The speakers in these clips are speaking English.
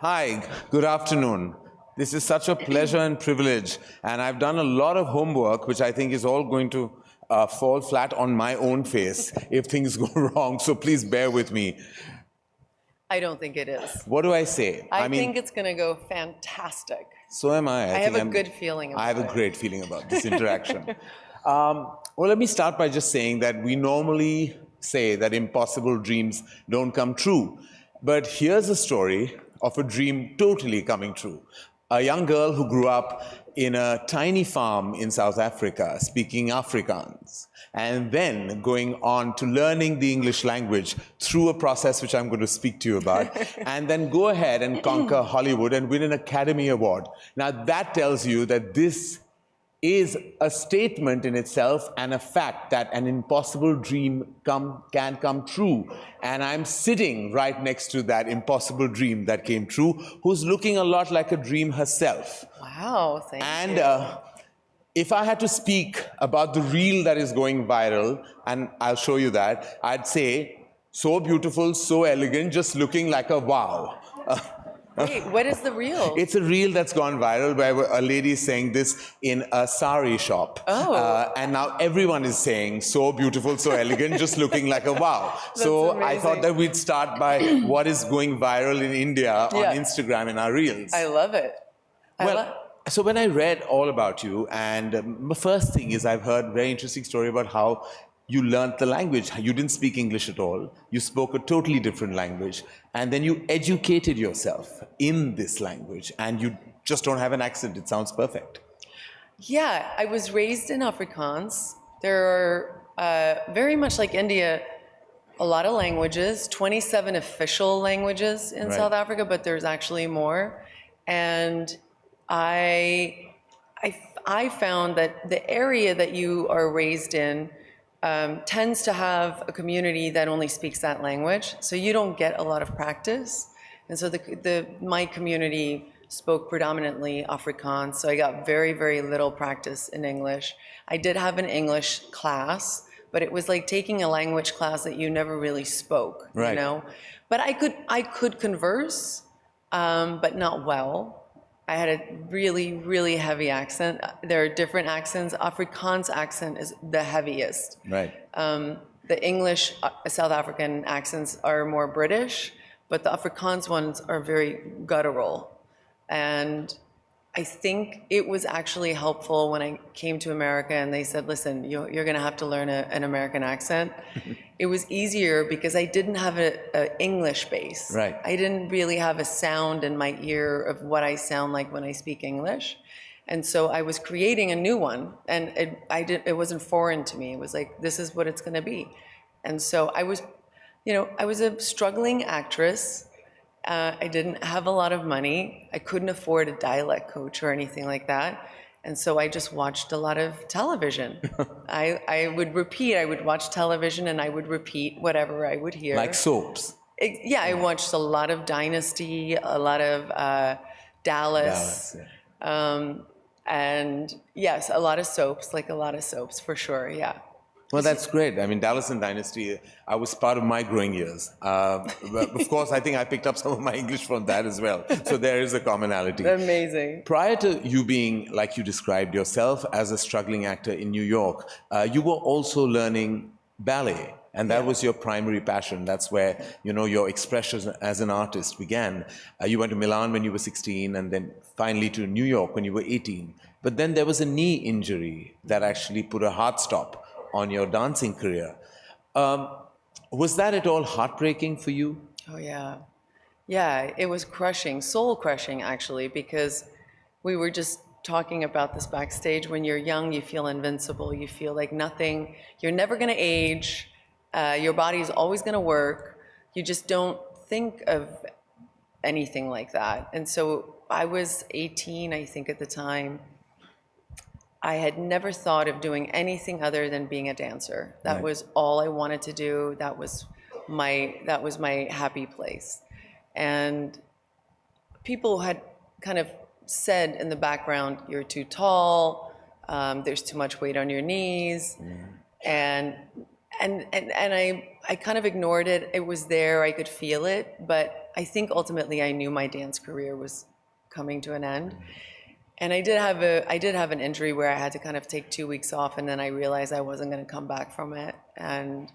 Hi, good afternoon. This is such a pleasure and privilege, and I've done a lot of homework, which I think is all going to fall flat on my own face if things go wrong, so please bear with me. I don't think it is. What do I say? I think it's going to go fantastic. So am I. I have a good feeling about it. I have a great feeling about this interaction. Well, let me start by just saying that we normally say that impossible dreams don't come true. But here's a story of a dream totally coming true. A young girl who grew up in a tiny farm in South Africa, speaking Afrikaans, and then going on to learning the English language through a process which I'm going to speak to you about, and then go ahead and conquer Hollywood and win an Academy Award. Now that tells you that this is a statement in itself and a fact that an impossible dream can come true. And I'm sitting right next to that impossible dream that came true, who's looking a lot like a dream herself. Wow, thank you. And if I had to speak about the reel that is going viral, and I'll show you that, I'd say, so beautiful, so elegant, just looking like a wow. Wait, what is the reel? It's a reel that's gone viral where a lady is saying this in a sari shop. Oh. And now everyone is saying, so beautiful, so elegant, just looking like a wow. So amazing. I thought that we'd start by what is going viral in India on Instagram in our reels. I love it. So when I read all about you, and the first thing is I've heard a very interesting story about how you learned the language. You didn't speak English at all. You spoke a totally different language. And then you educated yourself in this language. And you just don't have an accent. It sounds perfect. Yeah, I was raised in Afrikaans. There are, very much like India, a lot of languages, 27 official languages in South Africa, but there's actually more. And I found that the area that you are raised in tends to have a community that only speaks that language, so you don't get a lot of practice. And so my community spoke predominantly Afrikaans, so I got very, very little practice in English. I did have an English class, but it was like taking a language class that you never really spoke, you know? But I could converse, but not well. I had a really, really heavy accent. There are different accents. Afrikaans accent is the heaviest. Right. The English South African accents are more British, but the Afrikaans ones are very guttural. And I think it was actually helpful when I came to America and they said, listen, you're gonna have to learn an American accent. It was easier because I didn't have an English base. Right. I didn't really have a sound in my ear of what I sound like when I speak English. And so I was creating a new one, and it wasn't foreign to me. It was like, this is what it's gonna be. And so I was a struggling actress. I didn't have a lot of money. I couldn't afford a dialect coach or anything like that. And so I just watched a lot of television. I would watch television and I would repeat whatever I would hear. Like soaps. I watched a lot of Dynasty, a lot of Dallas. And yes, a lot of soaps, for sure, yeah. Well, that's great. I mean, Dallas and Dynasty, I was part of my growing years. Of course, I think I picked up some of my English from that as well. So there is a commonality. Amazing. Prior to you being, like you described yourself, as a struggling actor in New York, you were also learning ballet. And that was your primary passion. That's where, your expression as an artist began. You went to Milan when you were 16, and then finally to New York when you were 18. But then there was a knee injury that actually put a hard stop on your dancing career. Was that at all heartbreaking for you? Oh, yeah. Yeah, it was crushing, soul crushing, actually, because we were just talking about this backstage. When you're young, you feel invincible. You feel like nothing, you're never gonna age. Your body is always gonna work. You just don't think of anything like that. And so I was 18, I think, at the time. I had never thought of doing anything other than being a dancer. That was all I wanted to do. That was my happy place. And people had kind of said in the background, you're too tall, there's too much weight on your knees. And I kind of ignored it. It was there, I could feel it, but I think ultimately I knew my dance career was coming to an end. And I did have an injury where I had to kind of take 2 weeks off, and then I realized I wasn't going to come back from it. And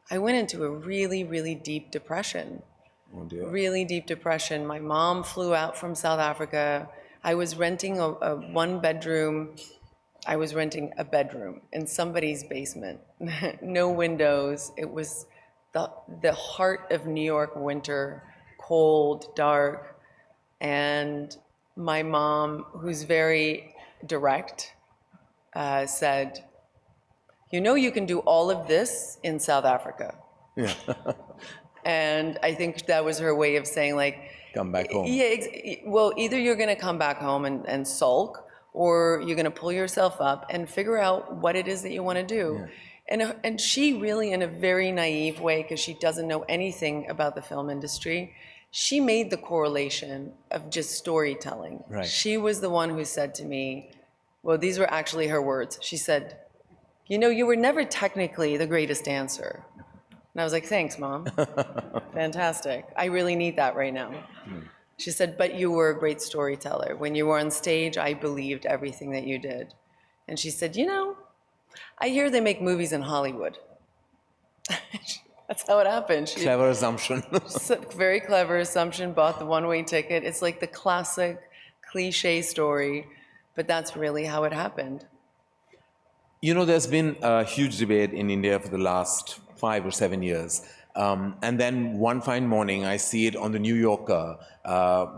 I went into a really, really deep depression. Oh dear. Really deep depression. My mom flew out from South Africa. I was renting a one-bedroom. I was renting a bedroom in somebody's basement. No windows. It was the heart of New York winter, cold, dark, and my mom, who's very direct, said, "You know you can do all of this in South Africa." Yeah. And I think that was her way of saying, like, Come back home. yeah, well, either you're going to come back home and sulk, or you're going to pull yourself up and figure out what it is that you want to do. Yeah. And she really, in a very naive way, because she doesn't know anything about the film industry, she made the correlation of just storytelling. Right. She was the one who said to me, well, these were actually her words. She said, "You know, you were never technically the greatest dancer." And I was like, "Thanks, Mom." Fantastic. I really need that right now. She said, "But you were a great storyteller. When you were on stage, I believed everything that you did." And she said, "You know, I hear they make movies in Hollywood." That's how it happened. Clever assumption. Very clever assumption, bought the one-way ticket. It's like the classic cliche story, but that's really how it happened. You know, there's been a huge debate in India for the last 5 or 7 years. And then one fine morning, I see it on the New Yorker,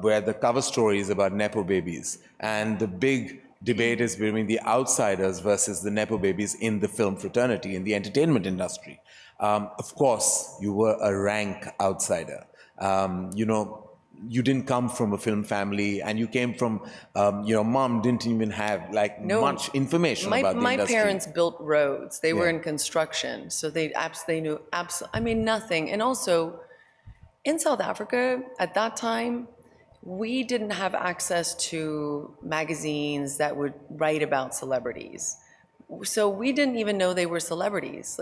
where the cover story is about Nepo babies. And the big debate is between the outsiders versus the Nepo babies in the film fraternity, in the entertainment industry. Of course, you were a rank outsider. You know, you didn't come from a film family, and you came from, mom didn't even have much information about the industry. My parents built roads. They were in construction, so they knew nothing. And also, in South Africa at that time, we didn't have access to magazines that would write about celebrities. So we didn't even know they were celebrities.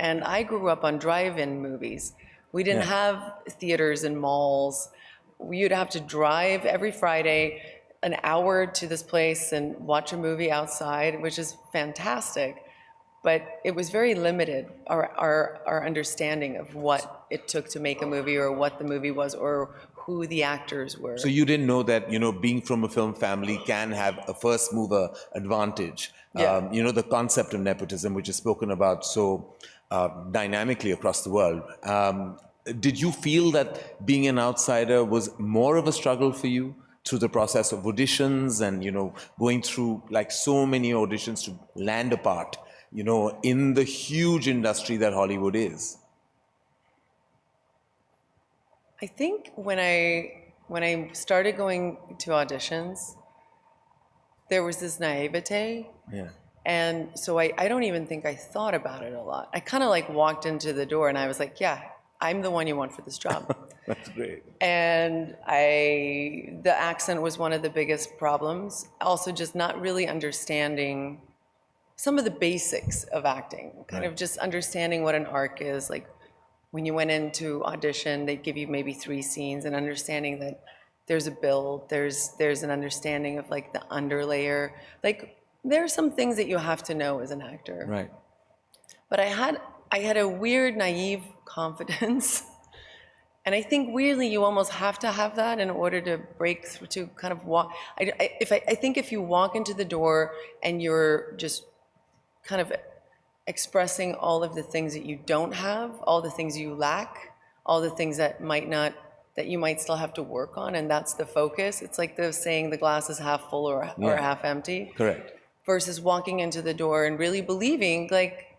And I grew up on drive-in movies. We didn't have theaters and malls. You'd have to drive every Friday an hour to this place and watch a movie outside, which is fantastic. But it was very limited, our understanding of what it took to make a movie, or what the movie was, or who the actors were. So you didn't know that, being from a film family can have a first mover advantage. Yeah. The concept of nepotism, which is spoken about so dynamically across the world. Did you feel that being an outsider was more of a struggle for you through the process of auditions and, going through so many auditions to land a part, in the huge industry that Hollywood is? I think when I started going to auditions, there was this naivete. Yeah. And so I don't even think I thought about it a lot. I kind of walked into the door and I was like, yeah, I'm the one you want for this job. That's great. And the accent was one of the biggest problems. Also, just not really understanding some of the basics of acting, kind of just understanding what an arc is. Like when you went into audition, they'd give you maybe 3 scenes, and understanding that there's a build, there's an understanding of the underlayer. There are some things that you have to know as an actor. Right. But I had a weird, naive confidence. And I think weirdly, you almost have to have that in order to break through, to kind of walk. I think if you walk into the door and you're just kind of expressing all of the things that you don't have, all the things you lack, all the things that you might still have to work on, and that's the focus. It's like the saying, the glass is half full or half empty. Correct. Versus walking into the door and really believing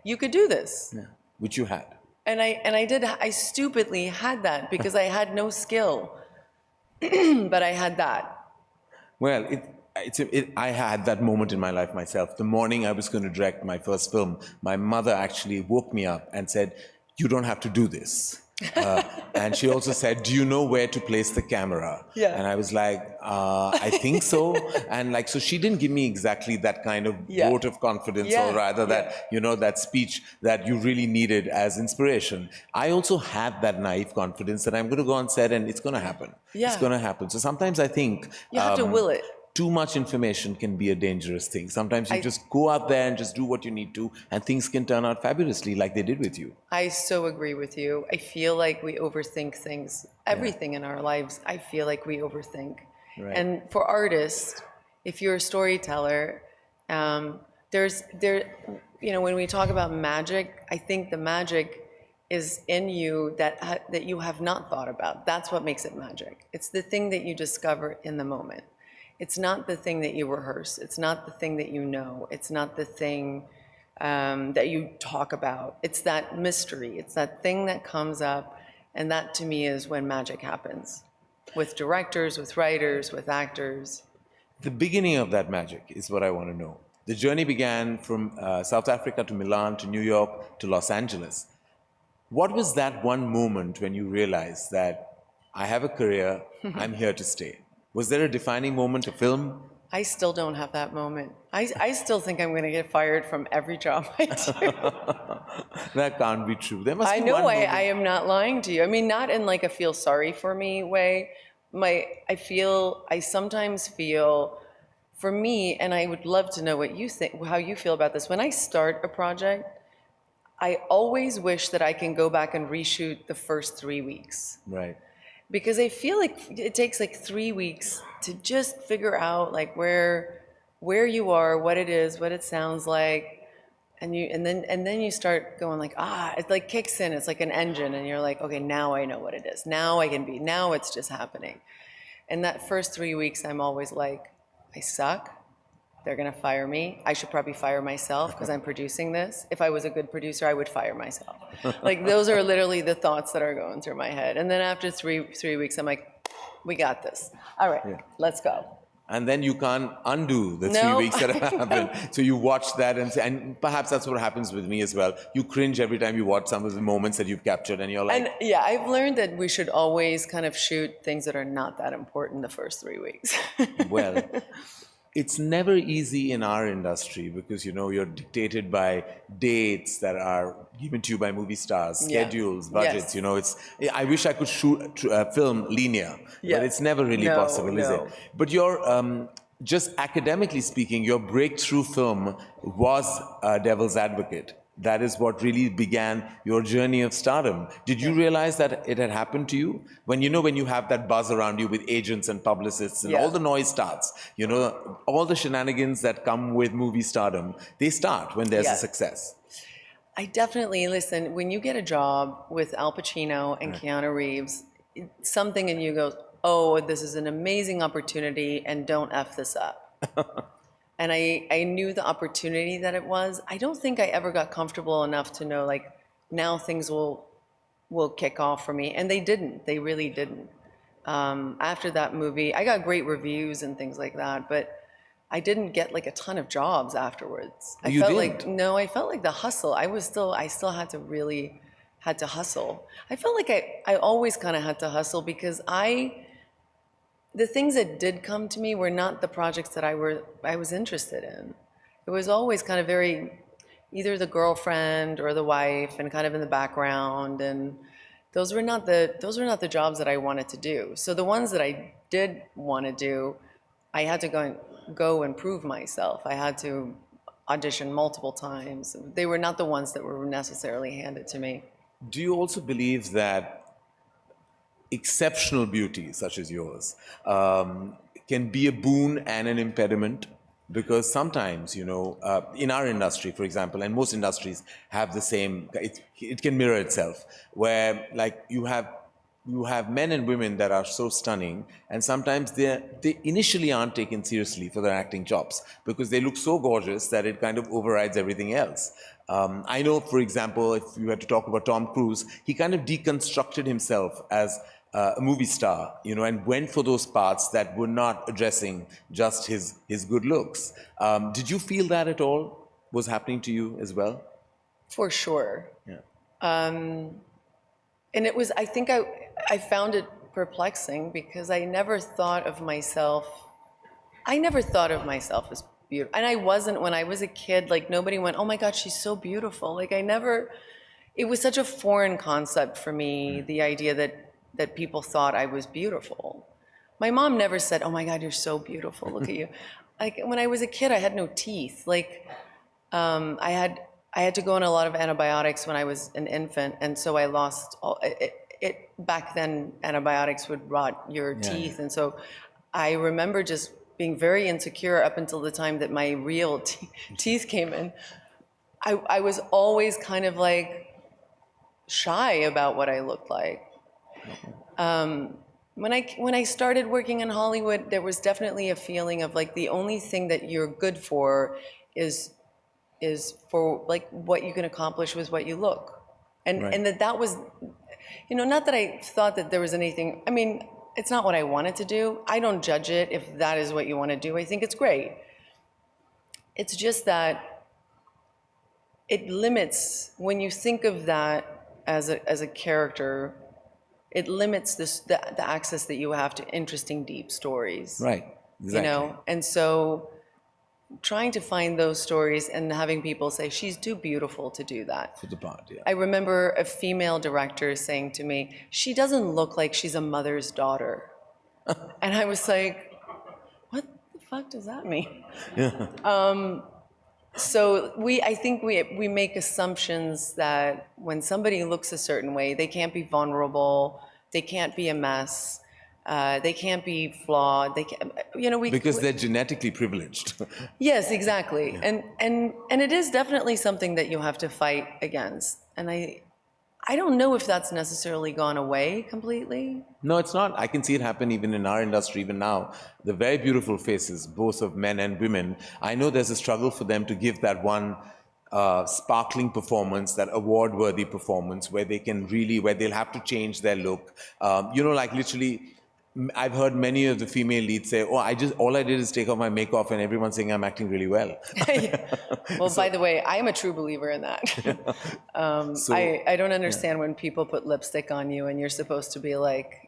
you could do this. Yeah. Which you had. And I stupidly had that because I had no skill, but I had that. Well, I had that moment in my life myself. The morning I was going to direct my first film, my mother actually woke me up and said, "You don't have to do this." And she also said, do you know where to place the camera? Yeah. And I was like, I think so. And like, so she didn't give me exactly that kind of vote of confidence, or rather that, you know, that speech that you really needed as inspiration. I also had that naive confidence that I'm going to go on set and it's going to happen. It's going to happen. So sometimes I think you have to will it. too much information can be a dangerous thing. Sometimes you just go out there and just do what you need to, and things can turn out fabulously like they did with you. I so agree with you. I feel like we overthink things. Everything in our lives, I feel like we overthink. Right. And for artists, if you're a storyteller, you know, when we talk about magic, I think the magic is in you that you have not thought about. That's what makes it magic. It's the thing that you discover in the moment. It's not the thing that you rehearse. It's not the thing that you know. It's not the thing that you talk about. It's that mystery. It's that thing that comes up. And that, to me, is when magic happens. With directors, with writers, with actors. The beginning of that magic is what I want to know. The journey began from South Africa to Milan to New York to Los Angeles. What was that one moment when you realized that I have a career, I'm here to stay? Was there a defining moment, a film? I still don't have that moment. I still think I'm going to get fired from every job I do. That can't be true. There must be I know one moment. I am not lying to you. I mean, not in like a feel sorry for me way. I sometimes feel, for me, and I would love to know what you think, how you feel about this. When I start a project, I always wish that I can go back and reshoot the first 3 weeks. Right. Because I feel like it takes like 3 weeks to just figure out like where you are, what it is, what it sounds like, and then you start going like, it like kicks in. It's like an engine, and you're like, okay, now I know what it is. Now it's just happening. And that first 3 weeks, I'm always like, I suck. They're gonna fire me. I should probably fire myself because I'm producing this. If I was a good producer, I would fire myself. Like those are literally the thoughts that are going through my head. And then after three weeks, I'm like, we got this. All right, let's go. And then you can't undo the 3 No, weeks that have happened. So you watch that and perhaps that's what happens with me as well. You cringe every time you watch some of the moments that you've captured and you're like... And yeah, I've learned that we should always kind of shoot things that are not that important the first 3 weeks. Well, it's never easy in our industry because, you know, you're dictated by dates that are given to you by movie stars, schedules, budgets, you know, I wish I could shoot a film linear, but it's never really possible, is it? But your, just academically speaking, your breakthrough film was Devil's Advocate. That is what really began your journey of stardom. Did you realize that it had happened to you? When you have that buzz around you with agents and publicists and all the noise starts, you know, all the shenanigans that come with movie stardom, they start when there's a success. I definitely, listen, when you get a job with Al Pacino and Keanu Reeves, something in you goes, oh, this is an amazing opportunity and don't F this up. And I knew the opportunity that it was. I don't think I ever got comfortable enough to know, like, now things will kick off for me. And they didn't. They really didn't. After that movie, I got great reviews and things like that, but I didn't get, like, a ton of jobs afterwards. I felt like the hustle. I still had to hustle. I felt like I always kind of had to hustle because the things that did come to me were not the projects that I was interested in. It was always kind of very either the girlfriend or the wife and kind of in the background, and those were not the jobs that I wanted to do. So the ones that I did want to do, I had to go and prove myself. I had to audition multiple times. They were not the ones that were necessarily handed to me. Do you also believe that exceptional beauty such as yours can be a boon and an impediment? Because sometimes, you know, in our industry, for example, and most industries have the same, it can mirror itself, where like you have men and women that are so stunning, and sometimes they initially aren't taken seriously for their acting chops because they look so gorgeous that it kind of overrides everything else. I know, for example, if you had to talk about Tom Cruise, he kind of deconstructed himself as a movie star, you know, and went for those parts that were not addressing just his good looks. Did you feel that at all was happening to you as well? For sure. Yeah. and it was, I found it perplexing because I never thought of myself as beautiful. And I wasn't when I was a kid, like nobody went, oh my God, she's so beautiful. Like it was such a foreign concept for me, the idea that people thought I was beautiful. My mom never said, oh my God, you're so beautiful, look at you. Like when I was a kid, I had no teeth. Like I had to go on a lot of antibiotics when I was an infant, and so I lost all it. Back then, antibiotics would rot your teeth, and so I remember just being very insecure up until the time that my real teeth came in. I was always kind of like shy about what I looked like. When I started working in Hollywood, there was definitely a feeling of like the only thing that you're good for is for like what you can accomplish with what you look, and that was, not that I thought that there was anything. I mean, it's not what I wanted to do. I don't judge it if that is what you want to do. I think it's great. It's just that it limits when you think of that as a character. It limits the access that you have to interesting, deep stories. Right. Exactly. And so trying to find those stories and having people say, she's too beautiful to do that. For the part, yeah. I remember a female director saying to me, she doesn't look like she's a mother's daughter. And I was like, what the fuck does that mean? Yeah. So I think we make assumptions that when somebody looks a certain way, they can't be vulnerable, they can't be a mess, they can't be flawed. They can't, because they're genetically privileged. Yes, exactly. Yeah. And it is definitely something that you have to fight against. And I don't know if that's necessarily gone away completely. No, it's not. I can see it happen even in our industry, even now. The very beautiful faces, both of men and women, I know there's a struggle for them to give that one sparkling performance, that award-worthy performance where they'll have to change their look. Like literally, I've heard many of the female leads say, all I did is take off my makeup and everyone's saying I'm acting really well. Well, by the way, I'm a true believer in that. I don't understand when people put lipstick on you and you're supposed to be like,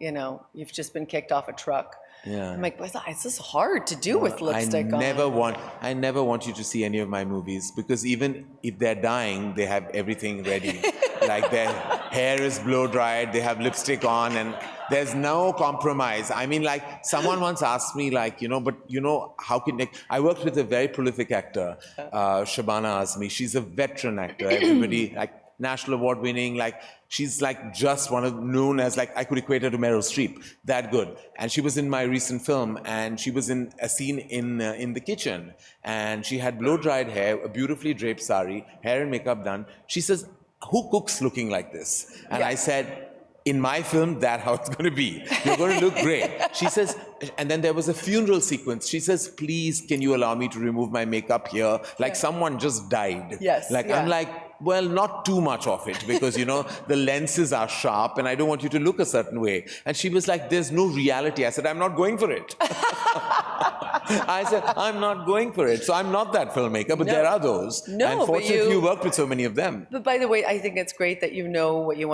you've just been kicked off a truck. Yeah. I'm like, it's just hard to do with lipstick on. I never want you to see any of my movies because even if they're dying, they have everything ready. Like their hair is blow dried, they have lipstick on, and there's no compromise. I mean, like someone once asked me, how can I worked with a very prolific actor, Shabana Azmi. She's a veteran actor. Everybody national award winning, she's just known as I could equate her to Meryl Streep, that good. And she was in my recent film, and she was in a scene in the kitchen, and she had blow dried hair, a beautifully draped sari, hair and makeup done. She says, "Who cooks looking like this?" And I said, in my film, that's how it's going to be. You're going to look great. She says, and then there was a funeral sequence. She says, please, can you allow me to remove my makeup here? Someone just died. Yes. I'm like, well, not too much of it because, the lenses are sharp and I don't want you to look a certain way. And she was like, there's no reality. I said, I'm not going for it. I said, I'm not going for it. So I'm not that filmmaker, but there are those. No, and fortunately, you worked with so many of them. But by the way, I think it's great that you know what you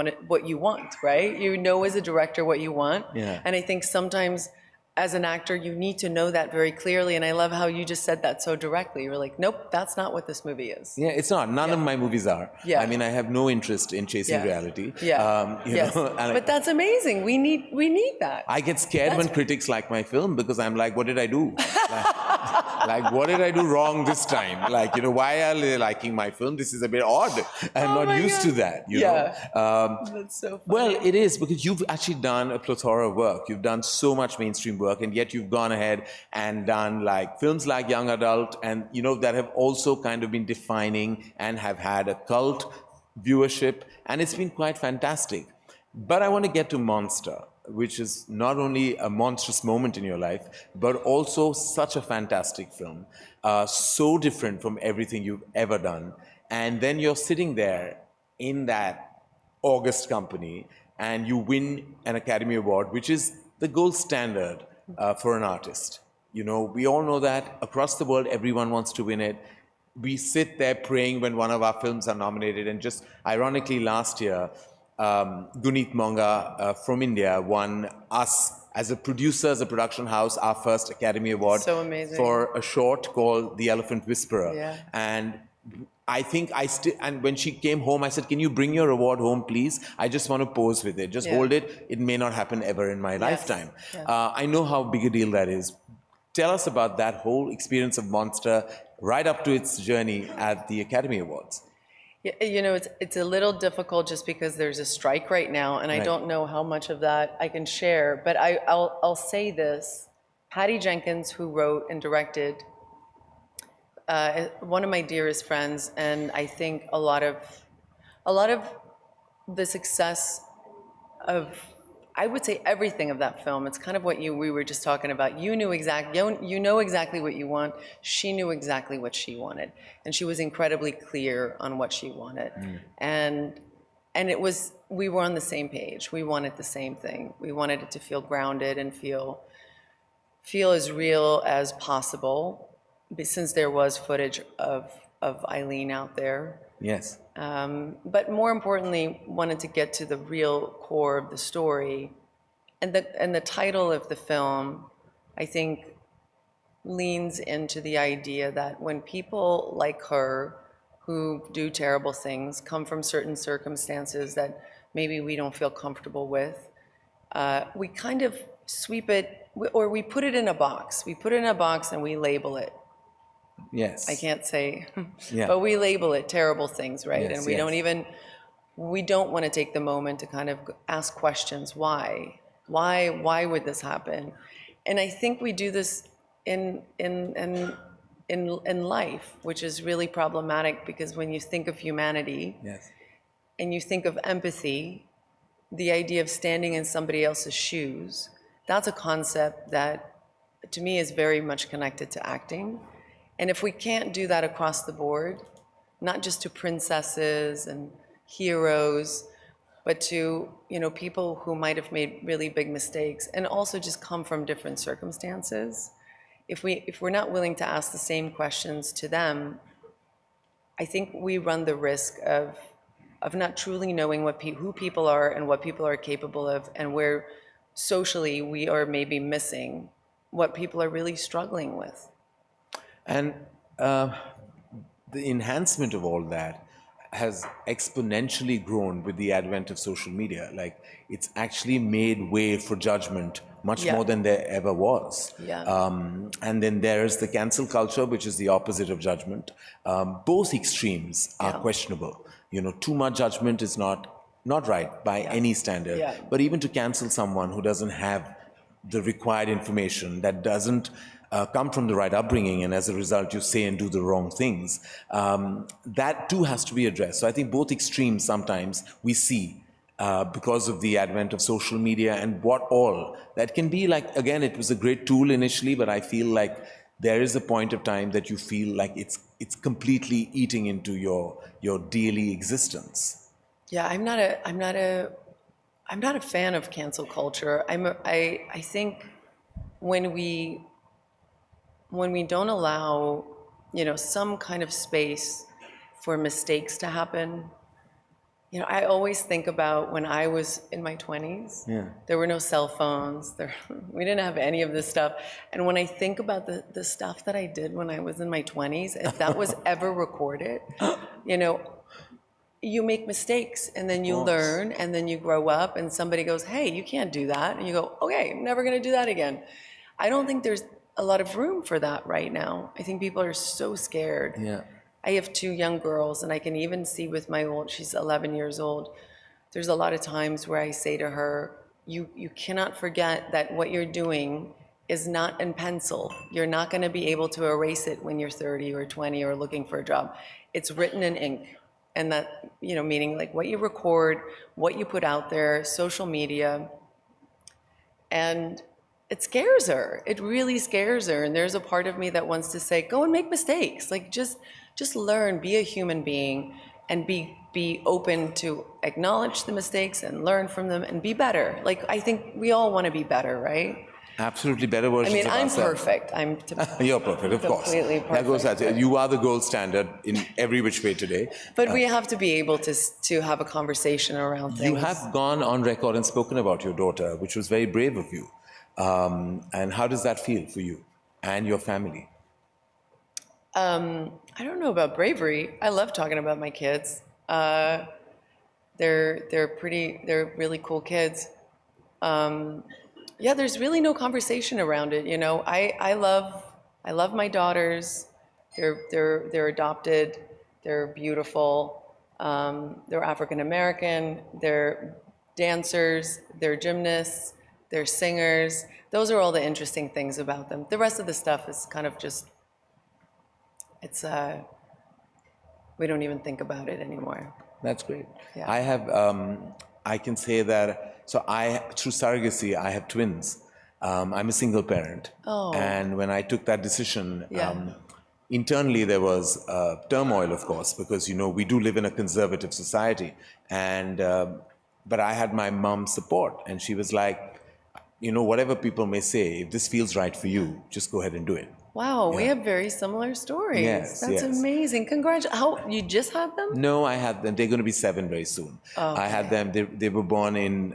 want, right? You know as a director what you want. Yeah. And I think sometimes as an actor, you need to know that very clearly. And I love how you just said that so directly. You're like, nope, that's not what this movie is. Yeah, it's not. None of my movies are. Yeah. I mean, I have no interest in chasing reality. Yeah. Yes. But that's amazing. We need that. I get scared when critics like my film because I'm like, what did I do? What did I do wrong this time? Why are they liking my film? This is a bit odd. I'm not used to that. You know? That's so funny. Well, it is because you've actually done a plethora of work. You've done so much mainstream work, and yet you've gone ahead and done films like Young Adult, and that have also kind of been defining and have had a cult viewership, and it's been quite fantastic. But I want to get to Monster, which is not only a monstrous moment in your life, but also such a fantastic film, so different from everything you've ever done. And then you're sitting there in that august company, and you win an Academy Award, which is the gold standard for an artist. We all know that across the world, everyone wants to win it. We sit there praying when one of our films are nominated. And just ironically, last year, Guneet Monga from India won us as a producer, as a production house, our first Academy Award So amazing. for a short called The Elephant Whisperer. Yeah. And I think and when she came home, I said, can you bring your award home, please? I just want to pose with it. Just hold it. It may not happen ever in my lifetime. Yeah. I know how big a deal that is. Tell us about that whole experience of Monster right up to its journey at the Academy Awards. Yeah, you know, it's a little difficult just because there's a strike right now, and I don't know how much of that I can share. But I'll say this: Patty Jenkins, who wrote and directed, one of my dearest friends, and I think a lot of the success of, I would say, everything of that film. It's kind of what we were just talking about. You know exactly what you want. She knew exactly what she wanted, and she was incredibly clear on what she wanted. And we were on the same page. We wanted the same thing. We wanted it to feel grounded and feel as real as possible, since there was footage of Eileen out there. Yes. But more importantly, wanted to get to the real core of the story. And the title of the film, I think, leans into the idea that when people like her, who do terrible things, come from certain circumstances that maybe we don't feel comfortable with, we kind of sweep it, or we put it in a box. We put it in a box and we label it. Yes. I can't say, but we label it terrible things, right? Yes, and we don't want to take the moment to kind of ask questions. Why would this happen? And I think we do this in life, which is really problematic, because when you think of humanity, and you think of empathy, the idea of standing in somebody else's shoes, that's a concept that to me is very much connected to acting. And if we can't do that across the board, not just to princesses and heroes, but to, you know, people who might have made really big mistakes and also just come from different circumstances, if we're not willing to ask the same questions to them, I think we run the risk of not truly knowing who people are and what people are capable of, and where socially we are maybe missing what people are really struggling with. And the enhancement of all that has exponentially grown with the advent of social media. Like, it's actually made way for judgment much more than there ever was. And then there's the cancel culture, which is the opposite of judgment. Both extremes are questionable. You know, too much judgment is not right by any standard. But even to cancel someone who doesn't have the required information, that doesn't come from the right upbringing, and as a result you say and do the wrong things, that too has to be addressed. So I think both extremes sometimes we see because of the advent of social media, and what all that can be like. Again, it was a great tool initially, but I feel like there is a point of time that you feel like it's completely eating into your daily existence. Yeah, I'm not a fan of cancel culture. I think when we don't allow, you know, some kind of space for mistakes to happen. You know, I always think about when I was in my 20s. There were no cell phones. We didn't have any of this stuff. And when I think about the stuff that I did when I was in my 20s, if that was ever recorded, you know, you make mistakes, and then you learn, and then you grow up, and somebody goes, hey, you can't do that. And you go, okay, I'm never going to do that again. I don't think there's a lot of room for that right now. I think people are so scared. I have 2 young girls, and I can even see with my old, she's 11 years old, there's a lot of times where I say to her, you cannot forget that what you're doing is not in pencil. You're not going to be able to erase it when you're 30 or 20 or looking for a job. It's written in ink. And that, you know, meaning like what you record, what you put out there, social media. And it scares her. It really scares her. And there's a part of me that wants to say, go and make mistakes. Like, just learn, be a human being, and be open to acknowledge the mistakes and learn from them and be better. Like, I think we all want to be better, right? Absolutely better I versions mean, of I'm ourselves. perfect. You're perfect, of course. Completely That goes perfect, out. but- You are the gold standard in every which way today. But we have to be able to have a conversation around things. You have gone on record and spoken about your daughter, which was very brave of you. And how does that feel for you and your family? I don't know about bravery. I love talking about my kids. They're really cool kids. Yeah, there's really no conversation around it. You know, I love my daughters. They're adopted. They're beautiful. They're African American. They're dancers. They're gymnasts. They're singers. Those are all the interesting things about them. The rest of the stuff is kind of just, it's we don't even think about it anymore. That's great. Yeah. I have, I can say that, so through surrogacy, I have twins. I'm a single parent. Oh. And when I took that decision, Yeah. internally there was turmoil, of course, because, you know, we do live in a conservative society. And, but I had my mom's support, and she was like, you know, whatever people may say, if this feels right for you, just go ahead and do it. Wow, we have very similar stories. Yes, That's yes. amazing. Congratulations. How, you just had them? No, I had them. They're going to be 7 very soon. Oh, I had them. They were born in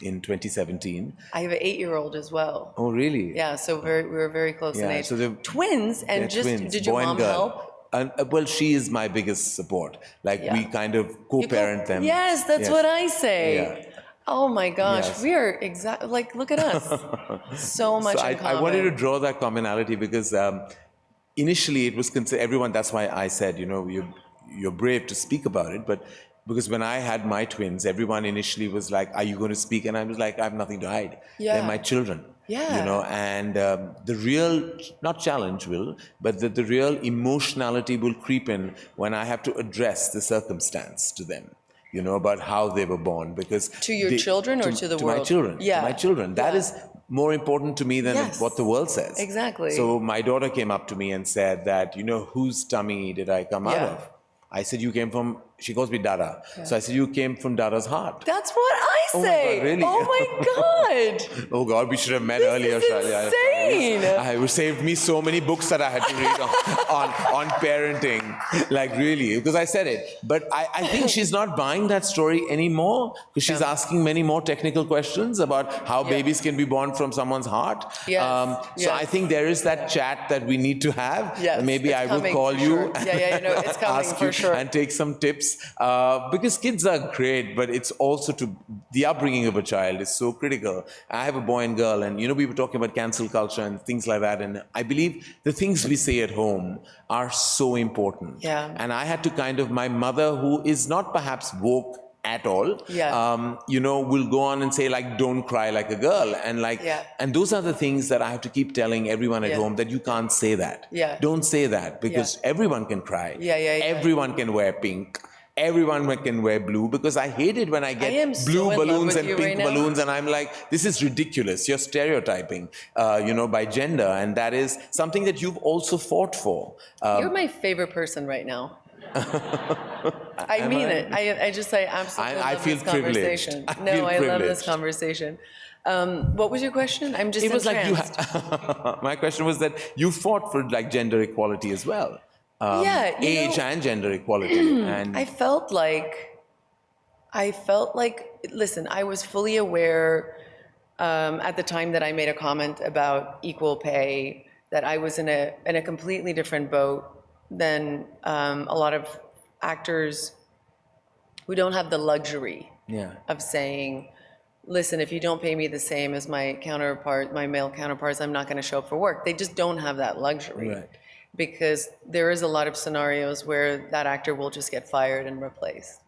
2017. I have an 8-year-old as well. Oh, really? Yeah, so we were very close in Yeah, age. so they're- Twins, and They're just, twins, did your boy and mom girl. help? And, well, she is my biggest support. Like, Yeah. we kind of You co-parent them. Yes, that's Yes. what I say. Yeah. Oh my gosh, Yes. we are exactly, like, look at us. So much So in common. I wanted to draw that commonality because initially it was considered, everyone, that's why I said, you know, you're brave to speak about it, but because when I had my twins, everyone initially was like, are you going to speak? And I was like, I have nothing to hide. Yeah. They're my children. Yeah. You know, and the real, not challenge will, but the real emotionality will creep in when I have to address the circumstance to them. You know, about how they were born, because To your children or to the to my world? children, Yeah. to my children. That Yeah. is more important to me than Yes. what the world says. Exactly. So my daughter came up to me and said that, you know, whose tummy did I come out Yeah. of? I said, you came from, she calls me Dada. So I said, you came from Dada's heart. That's what I Oh my say. God, really? Oh my God. Oh God, we should have met This earlier. is Charlie. insane. It saved me so many books that I had to read on parenting. Like really, because I said it. But I think she's not buying that story anymore because she's asking many more technical questions about how babies can be born from someone's heart. Yes, So yes. I think there is that chat that we need to have. Yes, Maybe it's I would coming call for you. sure. Yeah, no, it's coming ask for you sure. and take some tips because kids are great, but it's also the upbringing of a child is so critical. I have a boy and girl, and you know, we were talking about cancel culture and things like that, and I believe the things we say at home are so important. Yeah. And I had to kind of, my mother, who is not perhaps woke at all, Yeah. you know, will go on and say like, don't cry like a girl, and like, Yeah. and those are the things that I have to keep telling everyone at Yeah. home, that you can't say that. Yeah. Don't say that, because everyone can cry. Yeah. Everyone can wear pink. Everyone can wear blue, because I hate it when I get I am so blue in love balloons with and you pink right now. balloons, and I'm like, this is ridiculous. You're stereotyping, you know, by gender, and that is something that you've also fought for. You're my favorite person right now. I mean it. I just say absolutely I love feel this privileged. conversation. I No, feel I love this privileged. conversation. What was your question? I'm just It was like you. entranced. My question was that you fought for like gender equality as well. Yeah, you Age know- and gender equality, and I felt like, listen, I was fully aware at the time that I made a comment about equal pay, that I was in a completely different boat than a lot of actors who don't have the luxury yeah. of saying, listen, if you don't pay me the same as my male counterparts, I'm not going to show up for work. They just don't have that luxury. Right. Because there is a lot of scenarios where that actor will just get fired and replaced.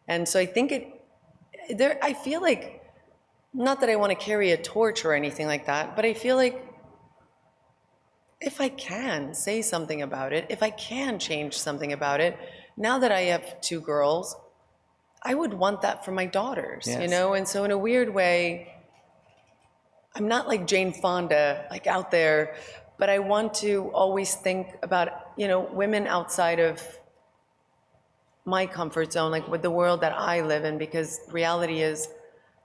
And so I think I feel like, not that I want to carry a torch or anything like that, but I feel like if I can say something about it, if I can change something about it, now that I have 2 girls, I would want that for my daughters, Yes. you know? And so in a weird way, I'm not like Jane Fonda, like out there, but I want to always think about, you know, women outside of my comfort zone, like with the world that I live in, because reality is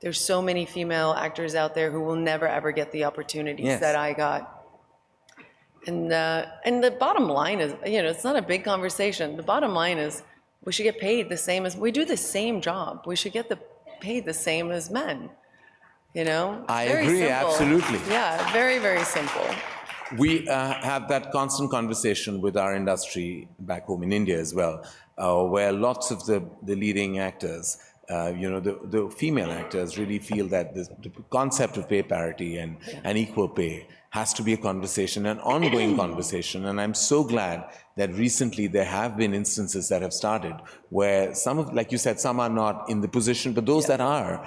there's so many female actors out there who will never ever get the opportunities that I got. And the bottom line is, it's not a big conversation. The bottom line is we should get paid the same as, we do the same job. We should get paid the same as men, I very agree, simple. absolutely. Yeah, very, very simple. We have that constant conversation with our industry back home in India as well, where lots of the leading actors, the female actors really feel that the concept of pay parity and equal pay has to be a conversation, an ongoing conversation. And I'm so glad that recently there have been instances that have started where some of, like you said, some are not in the position, but those that are,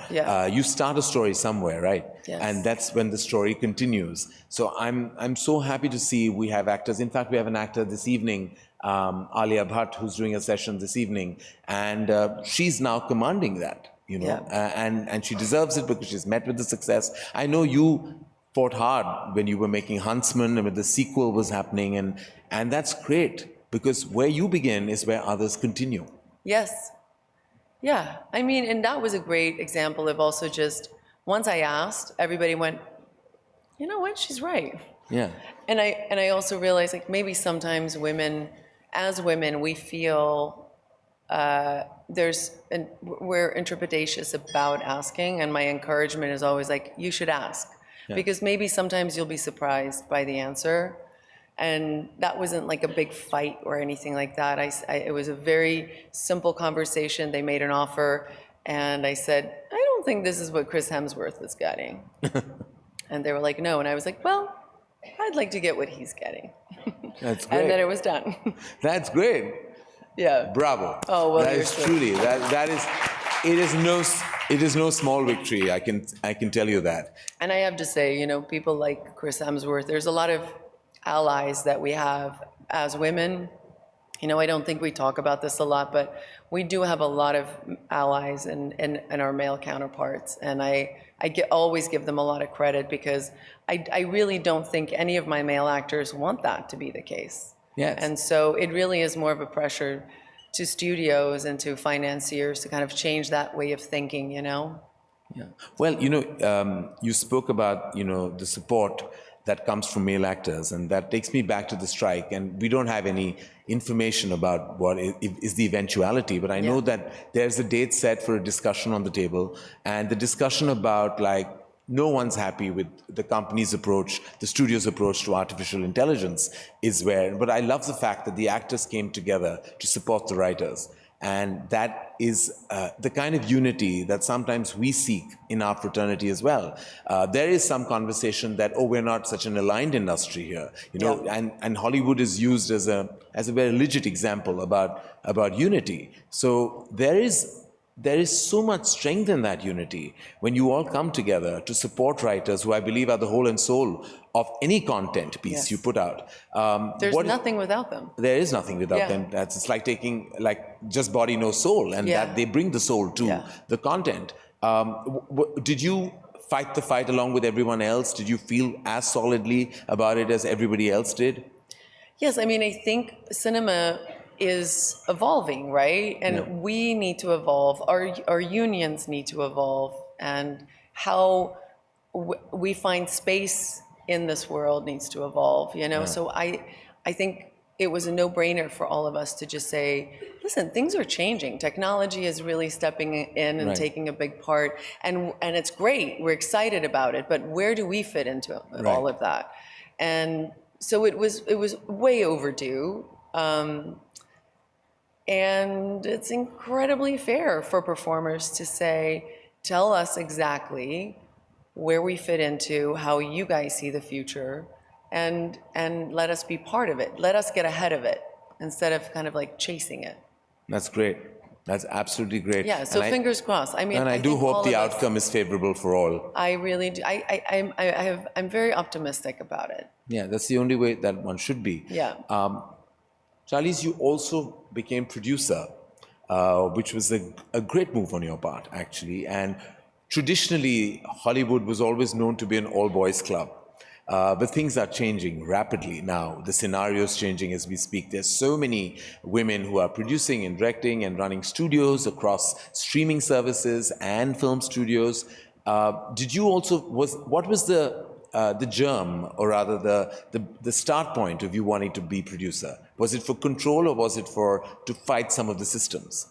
you start a story somewhere, right? Yes. And that's when the story continues. So I'm so happy to see we have actors. In fact, we have an actor this evening, Alia Bhatt, who's doing a session this evening, and she's now commanding that, and she deserves it because she's met with the success. I know you fought hard when you were making Huntsman and when the sequel was happening, and that's great because where you begin is where others continue. Yes. Yeah. I mean, and that was a great example of also just, once I asked, everybody went, you know what, she's right. Yeah. And I also realized, like, maybe sometimes as women, we feel we're trepidatious about asking, and my encouragement is always like, you should ask. Yeah. Because maybe sometimes you'll be surprised by the answer. And that wasn't like a big fight or anything like that. It was a very simple conversation. They made an offer, and I said, I don't think this is what Chris Hemsworth is getting. And they were like, no. And I was like, well, I'd like to get what he's getting. That's great. And then it was done. That's great. Yeah. Bravo. Oh, well, that is truly, that is, it is no small victory. I can tell you that. And I have to say, people like Chris Hemsworth, there's a lot of allies that we have as women. I don't think we talk about this a lot, but we do have a lot of allies in our male counterparts. And I always give them a lot of credit because I really don't think any of my male actors want that to be the case. Yes. And so it really is more of a pressure to studios and to financiers to kind of change that way of thinking, Yeah. Well, you spoke about, the support that comes from male actors, and that takes me back to the strike. And we don't have any information about what is the eventuality, but I know that there's a date set for a discussion on the table, and the discussion about, like, no one's happy with the company's approach, the studio's approach to artificial intelligence is where, but I love the fact that the actors came together to support the writers. And that is the kind of unity that sometimes we seek in our fraternity as well. There is some conversation that, we're not such an aligned industry here, and Hollywood is used as a very legit example about unity. So there is so much strength in that unity when you all come together to support writers who I believe are the whole and soul of any content piece you put out. There's nothing without them. There is nothing without them. It's like taking, just body, no soul, and that they bring the soul to the content. Did you fight the fight along with everyone else? Did you feel as solidly about it as everybody else did? Yes, I mean, I think cinema is evolving, right? And we need to evolve. Our unions need to evolve, and how we find space in this world needs to evolve. So I think it was a no-brainer for all of us to just say, listen, things are changing. Technology is really stepping in and taking a big part, and it's great. We're excited about it, but where do we fit into all of that? And so it was way overdue. And it's incredibly fair for performers to say, tell us exactly where we fit into, how you guys see the future, and let us be part of it. Let us get ahead of it instead of kind of like chasing it. That's great. That's absolutely great. Yeah, so fingers crossed. I mean, and I do hope the outcome is favorable for all. I really do. I'm very optimistic about it. Yeah, that's the only way that one should be. Yeah. Charlize, you also became producer, which was a great move on your part, actually. And traditionally, Hollywood was always known to be an all-boys club. But things are changing rapidly now. The scenario is changing as we speak. There's so many women who are producing and directing and running studios across streaming services and film studios. Did you also, what was the germ, or rather the start point of you wanting to be producer? Was it for control, or was it to fight some of the systems?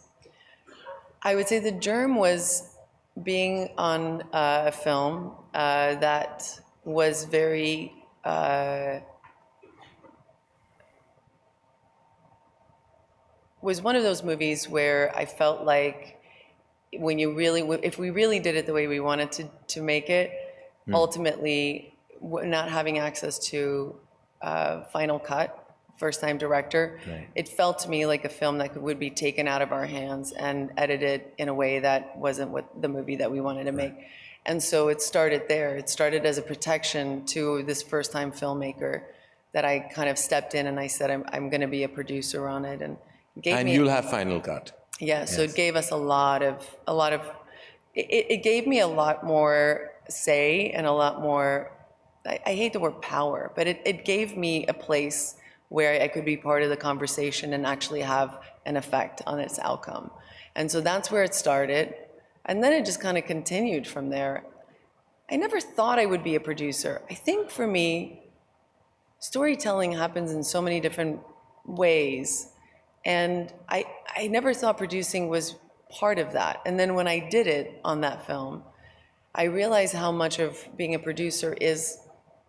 I would say the germ was being on a film that was very was one of those movies where I felt like if we really did it the way we wanted to make it, ultimately not having access to final cut, first-time director, Right. it felt to me like a film that would be taken out of our hands and edited in a way that wasn't what the movie that we wanted to make. And so it started there. It started as a protection to this first-time filmmaker that I kind of stepped in and I said, I'm going to be a producer on it. And You'll have final cut. Yeah, so it gave us a lot of, it gave me a lot more say and a lot more, I hate the word power, but it gave me a place where I could be part of the conversation and actually have an effect on its outcome. And so that's where it started. And then it just kind of continued from there. I never thought I would be a producer. I think for me, storytelling happens in so many different ways. And I never thought producing was part of that. And then when I did it on that film, I realized how much of being a producer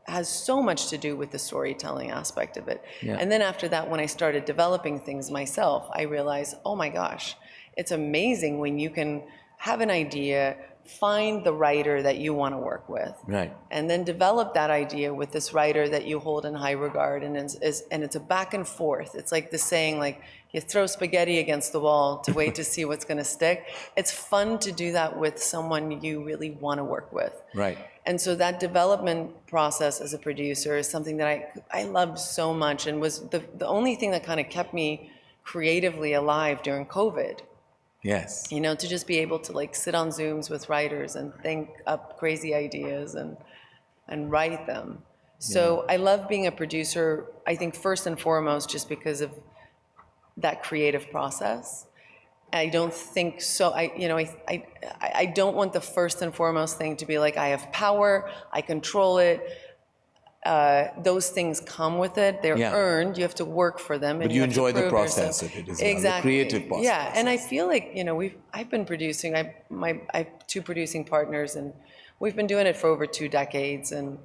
has so much to do with the storytelling aspect of it. Yeah. And then after that, when I started developing things myself, I realized, oh my gosh, it's amazing when you can have an idea, find the writer that you want to work with, Right. and then develop that idea with this writer that you hold in high regard, and it's a back and forth. It's like the saying, like, you throw spaghetti against the wall to wait to see what's going to stick. It's fun to do that with someone you really want to work with. Right. And so that development process as a producer is something that I loved so much, and was the only thing that kind of kept me creatively alive during COVID. Yes. You know, to just be able to like sit on Zooms with writers and think up crazy ideas and write them. So I love being a producer, I think first and foremost, just because of that creative process. I don't think so. I don't want the first and foremost thing to be like, I have power, I control it. Those things come with it. They're earned. You have to work for them. But and you have to enjoy the prove process yourself. of it as well, Exactly. the creative process. Yeah, and I feel like, you know, I've been producing. I have two producing partners, and we've been doing it for over 2 decades, and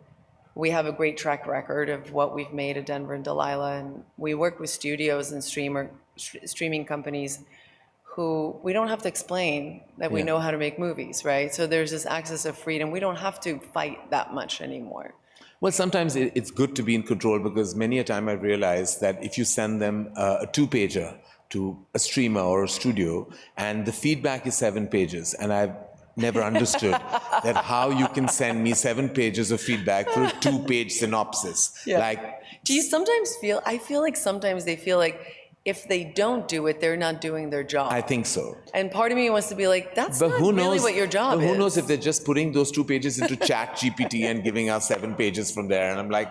we have a great track record of what we've made at Denver and Delilah, and we work with studios and streaming companies who we don't have to explain that we know how to make movies, right? So there's this access of freedom. We don't have to fight that much anymore. Well, sometimes it's good to be in control, because many a time I've realized that if you send them a 2-pager to a streamer or a studio, and the feedback is 7 pages, and I've never understood that how you can send me 7 pages of feedback for a 2-page synopsis. Yeah. Like, Do you sometimes feel, I feel like sometimes they feel like if they don't do it, they're not doing their job. I think so. And part of me wants to be like, that's But not who really knows, what your job but is. who knows if they're just putting those 2 pages into Chat GPT and giving us 7 pages from there. And I'm like,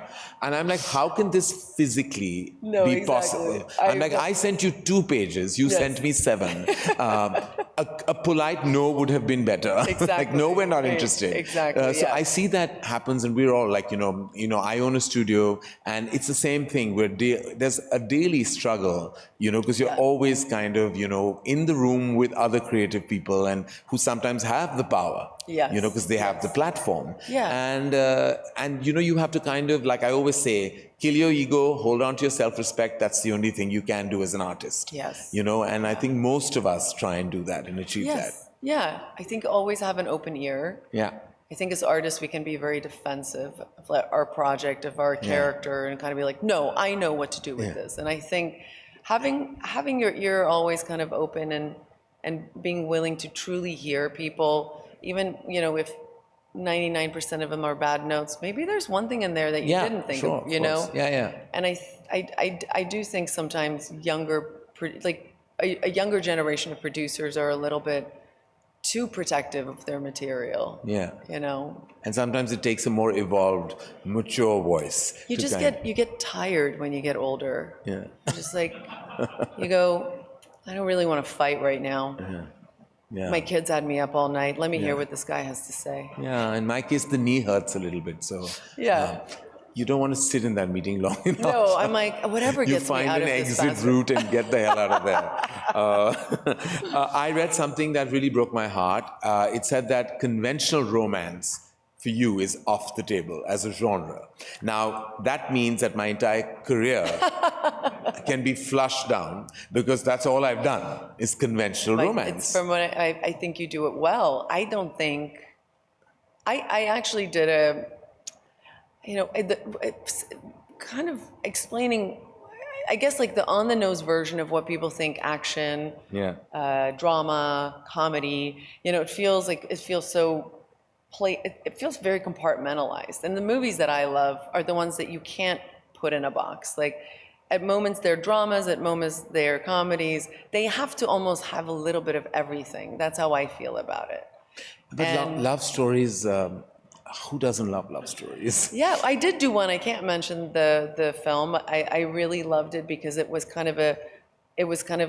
how can this physically be possible? I sent you 2 pages, you sent me 7. A polite no would have been better. Exactly. Like, no, we're not interested. Exactly. So I see that happens, and we're all like, I own a studio, and it's the same thing. There's a daily struggle, because you're always kind of, in the room with other creative people, and who sometimes have the power. Yes. Because they have the platform. Yeah. And you have to kind of, like I always say, kill your ego, hold on to your self-respect. That's the only thing you can do as an artist. Yes. And I think most of us try and do that and achieve that. Yeah. I think always have an open ear. Yeah. I think as artists, we can be very defensive of our project, of our character, and kind of be like, no, I know what to do with this. And I think having your ear always kind of open and being willing to truly hear people, even, if 99% of them are bad notes, maybe there's one thing in there that you didn't think of, Yeah, yeah. And I do think sometimes a younger generation of producers are a little bit too protective of their material. Yeah. And sometimes it takes a more evolved, mature voice. You get tired when you get older. Yeah. You're just like, you go, I don't really want to fight right now. Yeah. My kids had me up all night. Let me hear Yeah. what this guy has to say. Yeah, in my case, the knee hurts a little bit, so Yeah. you don't want to sit in that meeting long enough. No, I'm like, whatever You gets me find out an of this exit fast. route and get the hell out of there. I read something that really broke my heart. It said that conventional romance for you is off the table as a genre. Now, that means that my entire career can be flushed down because that's all I've done is conventional romance. It's from what I think you do it well. I don't think. I actually did it's kind of explaining, I guess, like the on-the-nose version of what people think action, drama, comedy. It feels so. It feels very compartmentalized. And the movies that I love are the ones that you can't put in a box. Like, at moments they're dramas, at moments they're comedies. They have to almost have a little bit of everything. That's how I feel about it. But love stories, who doesn't love love stories? Yeah, I did do one. I can't mention the film. I really loved it because it was kind of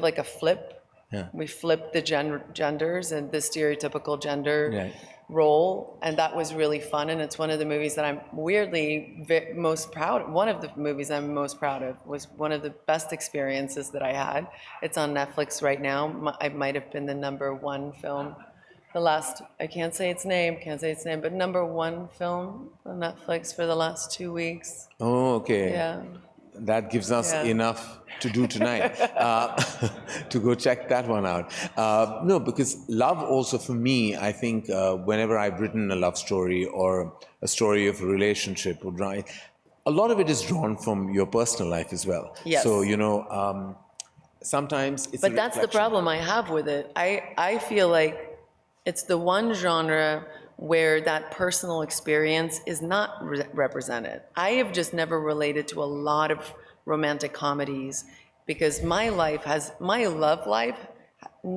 like a flip. Yeah. We flipped the genders and the stereotypical gender role, and that was really fun. And it's one of the movies that I'm weirdly most proud. One of the movies I'm most proud of was one of the best experiences that I had. It's on Netflix right now. I might have been the #1 film. I can't say its name, but #1 film on Netflix for the last 2 weeks. Oh, okay. Yeah. That gives us enough to do tonight, to go check that one out. No, because love also for me, I think whenever I've written a love story or a story of a relationship, a lot of it is drawn from your personal life as well. Yes. So, sometimes it's But that's the problem I have with it. I feel like it's the one genre where that personal experience is not represented. I have just never related to a lot of romantic comedies because my love life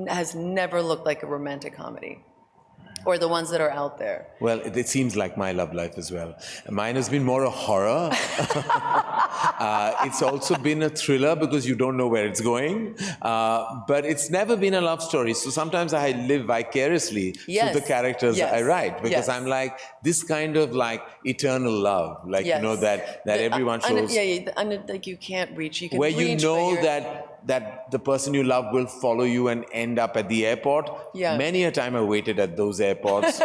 has never looked like a romantic comedy, or the ones that are out there. Well, it seems like my love life as well. Mine has been more a horror. It's also been a thriller because you don't know where it's going. But it's never been a love story. So sometimes I live vicariously through the characters I write because I'm like, this kind of like eternal love, like, that everyone shows. Like you can't reach. You can where reach, you know that the person you love will follow you and end up at the airport. Yeah. Many a time I waited at those airports.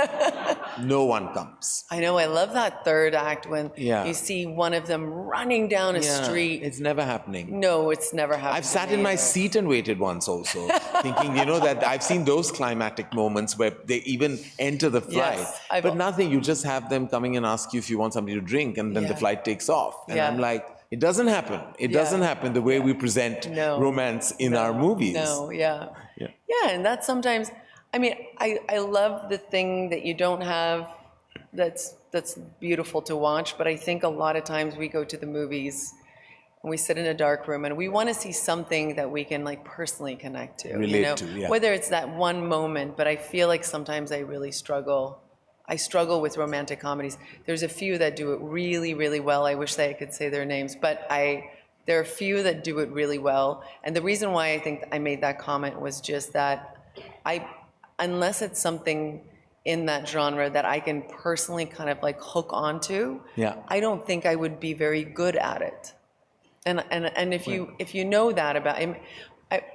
No one comes. I know. I love that third act when you see one of them running down a street. It's never happening. No, it's never happened. I've sat in my seat and waited once also, thinking, that I've seen those climactic moments where they even enter the flight. Yes, but nothing, you just have them coming and ask you if you want something to drink, and then the flight takes off. And I'm like, it doesn't happen. It doesn't happen the way we present romance in our movies. No, yeah, and that's sometimes. I mean, I love the thing that you don't have. That's beautiful to watch. But I think a lot of times we go to the movies and we sit in a dark room and we want to see something that we can like personally connect to. Relate to, whether it's that one moment. But I feel like sometimes I really struggle. I struggle with romantic comedies. There's a few that do it really, really well. I wish that I could say their names, but there are a few that do it really well. And the reason why I think I made that comment was just that unless it's something in that genre that I can personally kind of like hook onto, I don't think I would be very good at it. And if you know that about him,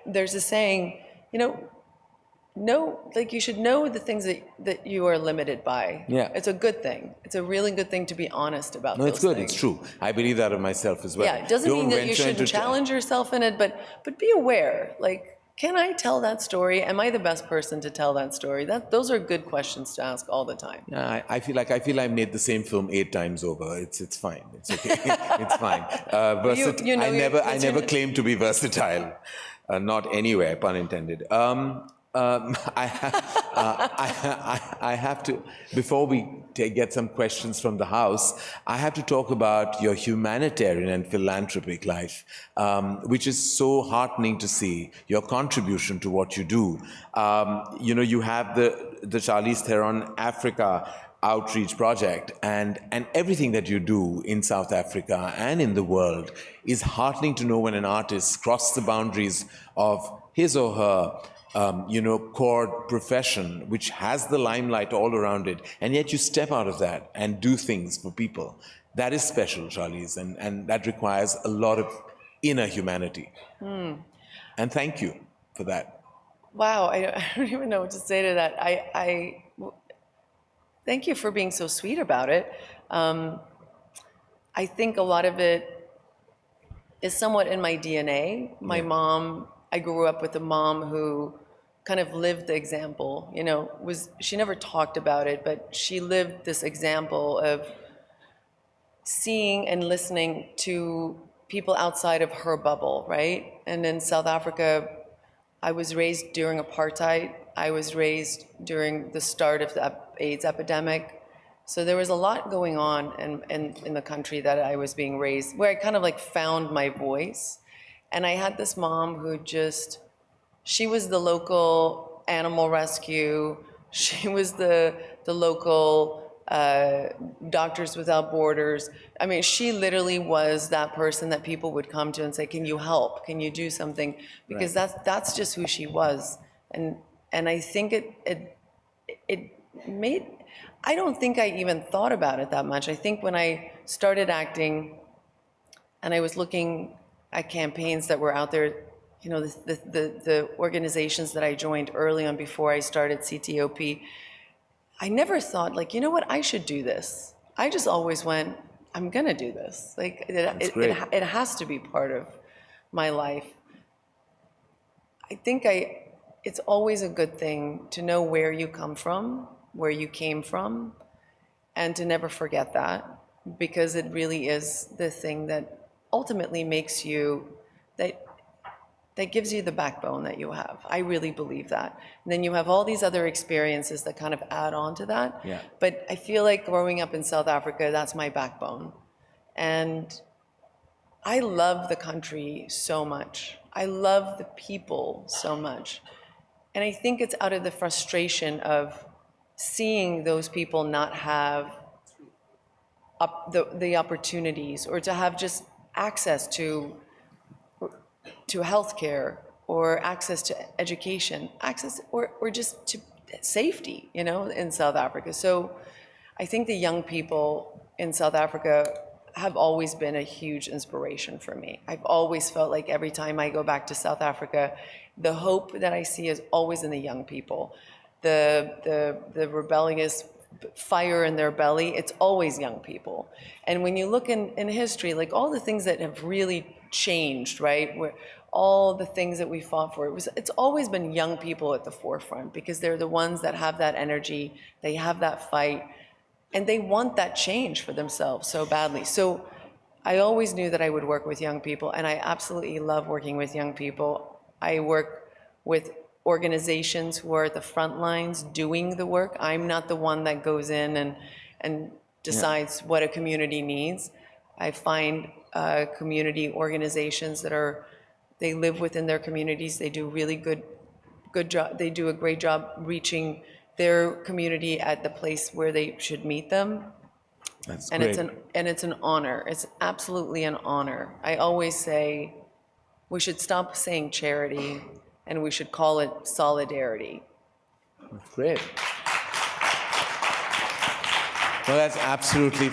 there's a saying, you should know the things that you are limited by. Yeah. It's a good thing. It's a really good thing to be honest about those it's good. things. It's true. I believe that of myself as well. Yeah, it doesn't mean that you shouldn't challenge yourself in it, but be aware. Like, can I tell that story? Am I the best person to tell that story? Those are good questions to ask all the time. Yeah, I feel I made the same film 8 times over. It's fine. It's okay. It's fine. I never claimed to be versatile. Not anywhere, pun intended. I have to, before we get some questions from the house, I have to talk about your humanitarian and philanthropic life, which is so heartening to see, your contribution to what you do. You have the Charlize Theron Africa outreach project, and everything that you do in South Africa and in the world is heartening to know when an artist crosses the boundaries of his or her core profession, which has the limelight all around it, and yet you step out of that and do things for people. That is special, Charlize, and that requires a lot of inner humanity. And thank you for that. Wow, I don't even know what to say to that. Thank you for being so sweet about it. I think a lot of it is somewhat in my DNA. My mom, I grew up with a mom who kind of lived the example, she never talked about it, but she lived this example of seeing and listening to people outside of her bubble, right? And in South Africa, I was raised during apartheid. I was raised during the start of the AIDS epidemic. So there was a lot going on in the country that I was being raised, where I kind of like found my voice. And I had this mom who she was the local animal rescue. She was the local Doctors Without Borders. I mean, she literally was that person that people would come to and say, "Can you help? Can you do something?" Because that's just who she was. And I think it made. I don't think I even thought about it that much. I think when I started acting, and I was looking at campaigns that were out there, the organizations that I joined early on before I started CTOP, I never thought, like, you know what, I should do this. I just always went, I'm gonna do this. Like, it has to be part of my life. I think it's always a good thing to know where you come from, where you came from, and to never forget that, because it really is the thing that ultimately makes you, that gives you the backbone that you have. I really believe that. And then you have all these other experiences that kind of add on to that. Yeah. But I feel like growing up in South Africa, that's my backbone. And I love the country so much. I love the people so much. And I think it's out of the frustration of seeing those people not have the opportunities, or to have just access to healthcare, or access to education, or just to safety, in South Africa. So I think the young people in South Africa have always been a huge inspiration for me. I've always felt like every time I go back to South Africa, the hope that I see is always in the young people. The rebellious fire in their belly, it's always young people. And when you look in history, like all the things that have really changed, right? Where all the things that we fought for, it's always been young people at the forefront, because they're the ones that have that energy, they have that fight, and they want that change for themselves so badly. So I always knew that I would work with young people, and I absolutely love working with young people. I work with organizations who are at the front lines doing the work. I'm not the one that goes in and decides what a community needs. I find community organizations that they live within their communities. They do really good job. They do a great job reaching their community at the place where they should meet them. That's and great. It's an honor. It's absolutely an honor. I always say we should stop saying charity, and we should call it solidarity. Great. Well, that's absolutely,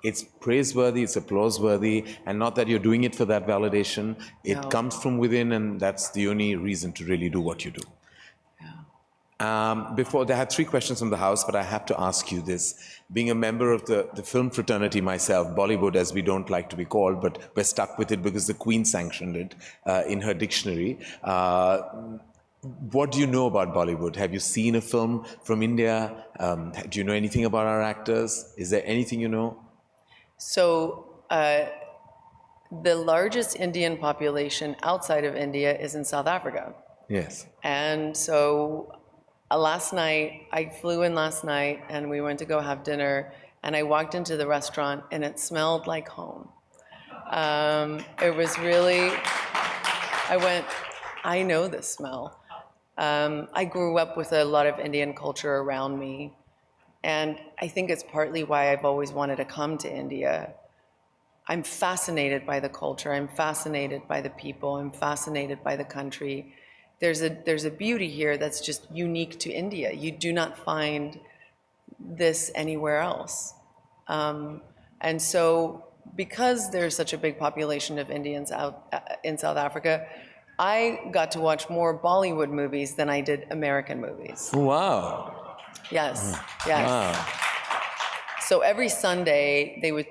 it's praiseworthy, it's applause-worthy, and not that you're doing it for that validation. It comes from within, and that's the only reason to really do what you do. Before, I had 3 questions from the house, but I have to ask you this. Being a member of the film fraternity myself, Bollywood, as we don't like to be called, but we're stuck with it because the Queen sanctioned it in her dictionary. What do you know about Bollywood? Have you seen a film from India? Do you know anything about our actors? Is there anything you know? So the largest Indian population outside of India is in South Africa. Yes. And so last night, I flew in last night, and we went to go have dinner, and I walked into the restaurant, and it smelled like home. It was really, I know this smell. I grew up with a lot of Indian culture around me, and I think it's partly why I've always wanted to come to India. I'm fascinated by the culture. I'm fascinated by the people. I'm fascinated by the country. There's a beauty here that's just unique to India. You do not find this anywhere else. And so, because there's such a big population of Indians out in South Africa, I got to watch more Bollywood movies than I did American movies. Wow. Yes, yes. Wow. So every Sunday they would.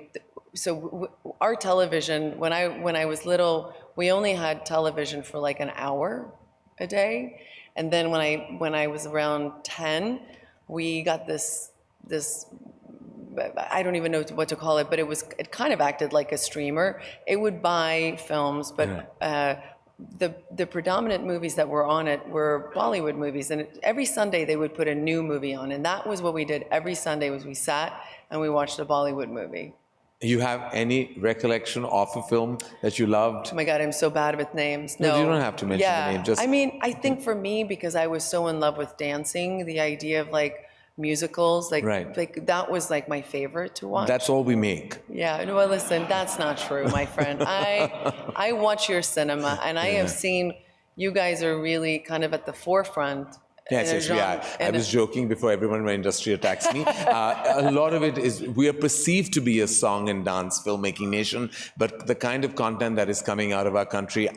Our television, when I was little, we only had television for like an hour a day, and then when I was around 10, we got this. I don't even know what to call it, but it kind of acted like a streamer. It would buy films, but the predominant movies that were on it were Bollywood movies, and every Sunday they would put a new movie on, and that was what we did every Sunday. Was we sat and we watched a Bollywood movie. You have any recollection of a film that you loved? Oh my God, I'm so bad with names. No, you don't have to mention the name. Just I mean, I think for me, because I was so in love with dancing, the idea of like musicals, like that was like my favorite to watch. That's all we make. Yeah, no, well, listen, that's not true, my friend. I watch your cinema, and I have seen you guys are really kind of at the forefront. Yes, we are. I was joking before everyone in my industry attacks me. A lot of it is, we are perceived to be a song and dance filmmaking nation, but the kind of content that is coming out of our country,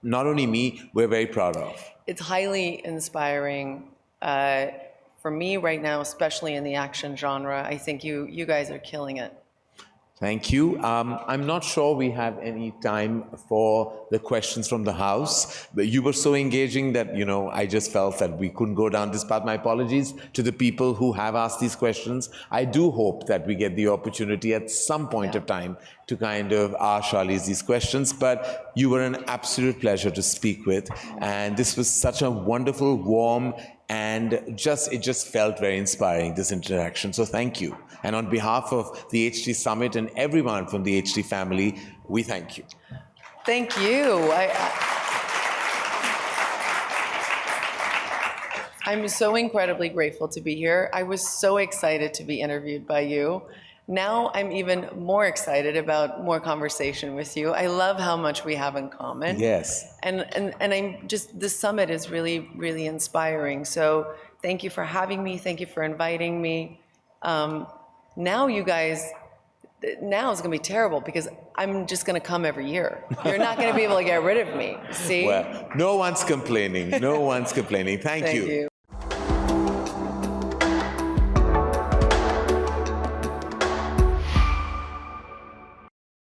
not only me, we're very proud of. It's highly inspiring. For me right now, especially in the action genre, I think you guys are killing it. Thank you. I'm not sure we have any time for the questions from the house, but you were so engaging that, I just felt that we couldn't go down this path. My apologies to the people who have asked these questions. I do hope that we get the opportunity at some point of time to kind of ask Charlize these questions, but you were an absolute pleasure to speak with. And this was such a wonderful, warm, and it just felt very inspiring, this interaction. So thank you. And on behalf of the HT Summit and everyone from the HT family, we thank you. Thank you. I'm so incredibly grateful to be here. I was so excited to be interviewed by you. Now I'm even more excited about more conversation with you. I love how much we have in common. Yes. And I'm just, this summit is really, really inspiring. So thank you for having me. Thank you for inviting me. Now you guys, now it's gonna be terrible because I'm just gonna come every year. You're not gonna be able to get rid of me, see? Well, no one's complaining. No one's complaining. Thank you.